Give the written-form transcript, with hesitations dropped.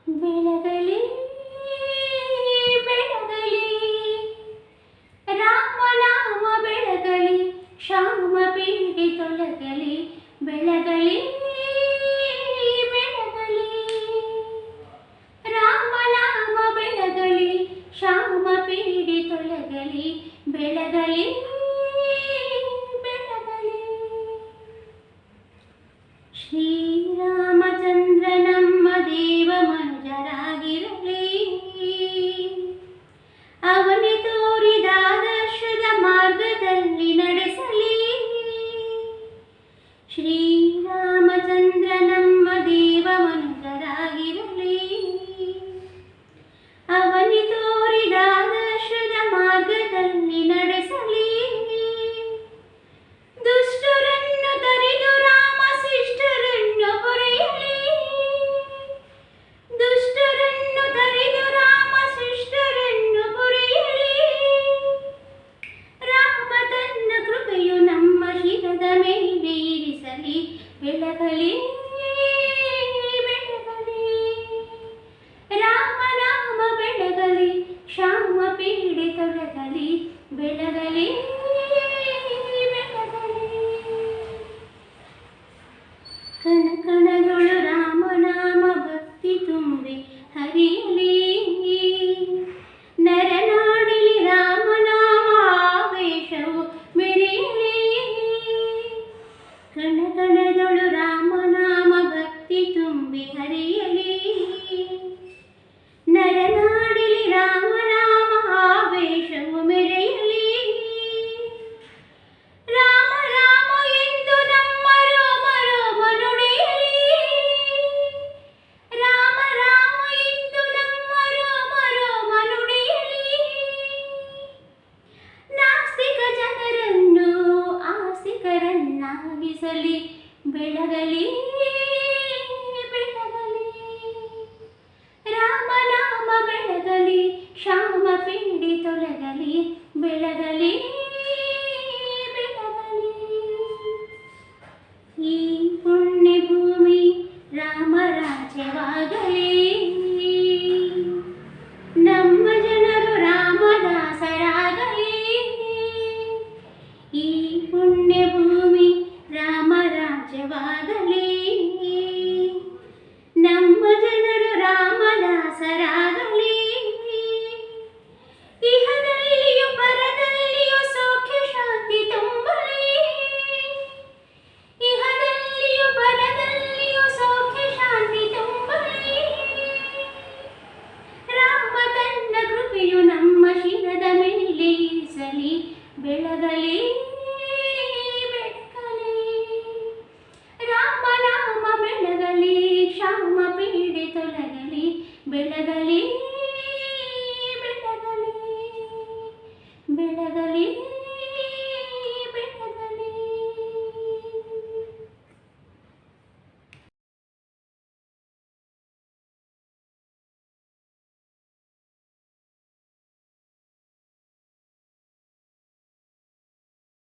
ಬೆಳಗಲಿ ಬೆಳಗಲಿ ರಾಮನಾಮ ಬೆಳಗಲಿ, ಶ್ಯಾಮ ಪೀಡೆ ತೊಲಗಲಿ. ಬೆಳಗಲಿ ಬೆಳಗಲಿ ರಾಮನಾಮ ಬೆಳಗಲಿ, ಶ್ಯಾಮ ಪೀಡೆ ತೊಲಗಲಿ. ಬೆಳಗಲಿ ಬೆಳಗಲಿ ಶ್ರೀರಾಮಚಂದ್ರ ನಮ್ಮ ದೇವ ಮನುಜರಾಗಿರಲಿ, ಅವನೇ ತೋರಿದ ಆದರ್ಶದ ಮಾರ್ಗದಲ್ಲಿ ನಡೆಸಲಿ. ಶ್ರೀರಾಮಚಂದ್ರ ನಮ್ಮ ದೇವ ಮನುಜರಾಗಿರಲಿ, ಅವನೇ ತೋರಿದ ಆದರ್ಶದ ಮಾರ್ಗದಲ್ಲಿ ನಡೆಸಲಿ. ದುಷ್ಟರನ್ನು ತರಿದು ರಾಮ ಶಿಷ್ಟರನ್ನು ಪೊರೆಯಲಿ, ದುಷ್ಟರನ್ನು ತರಿದು ರಾಮ ಶಿಷ್ಟರನ್ನು ಪೊರೆಯಲಿ. ರಾಮ ತನ್ನ ಕೃಪೆಯು ನಮ್ಮ ಶಿರದ ಮೇಲೆ ಇರಿಸಲಿ. ಬೆಳಗಲಿ ಬೆಳಗಲಿ ರಾಮನಾಮ ಬೆಳಗಲಿ, ಶ್ಯಾಮ ಪೀಡೆ ತೊಲಗಲಿ. ಬೆಳಗಲಿ ಬೆಳಗಲಿ ಕಣಕಣದೊಳು ರಾಮನಾಮ ಭಕ್ತಿ ತುಂಬಿ ಹರಿಯಲಿ. ನರನಾಡಿಲಿ ರಾಮನಾಮ ಆವೇಶವು ಮೆರೆಯಲಿ. ಕಣಕಣದೊಳು ರಾಮನಾಮ ಭಕ್ತಿ ತುಂಬಿ ಹರಿಯಲಿ. ನರನಾಡಿಲಿ ರಾಮನಾಮ ಆವೇಶವು ಮೆರೆಯಲಿ. ರಾಮ ರಾಮ ಎಂದು ನಮ್ಮ ರೋಮ ರೋಮ ನುಡಿಯಲಿ. ರಾಮ ರಾಮ ಎಂದು ನಮ್ಮ ರೋಮ ರೋಮ ನುಡಿಯಲಿ. ನಾಸ್ತಿಕ ಜನರನ್ನು ಆಸ್ತಿಕರನ್ನಾಗಿಸಲಿ. ಬೆಳಗಲಿ ಬೆಳಗಲಿ ರಾಮನಾಮ ಬೆಳಗಲಿ, ಶ್ಯಾಮ ಪೀಡೆ ತೊಲಗಲಿ. ಬೆಳಗಲಿ ಬೆಳಗಲಿ ಈ ಪುಣ್ಯ ಭೂಮಿ ರಾಮರಾಜ್ಯವಾಗಲಿ. ನಮ್ಮ ಜನರು ರಾಮದಾಸರಾಗಲಿ. ಈ ಪುಣ್ಯ ಭೂಮಿ ರಾಮರಾಜ್ಯವಾಗಲಿ. ನಮ್ಮ ಜನರು ರಾಮದಾಸರಾಗಲಿ. ಇಹದಲ್ಲಿಯೂ ಪರದಲ್ಲಿಯೂ ಸೌಖ್ಯ ಶಾಂತಿ ತುಂಬಲಿ. ಇಹದಲ್ಲಿಯೂ ಪರದಲ್ಲಿಯೂ ಸೌಖ್ಯ ಶಾಂತಿ ತುಂಬಲಿ. ರಾಮ ತನ್ನ ಕೃಪೆಯು ನಮ್ಮ ಶಿರದ ಮೇಲೆ ಇರಿಸಲಿ. ಬೆಳಗಲಿ ಬೆಳಗಲಿ ರಾಮನಾಮ ಬೆಳಗಲಿ, ಶ್ಯಾಮ ಪೀಡೆ ತೊಲಗಲಿ. ಬೆಳಗಲಿ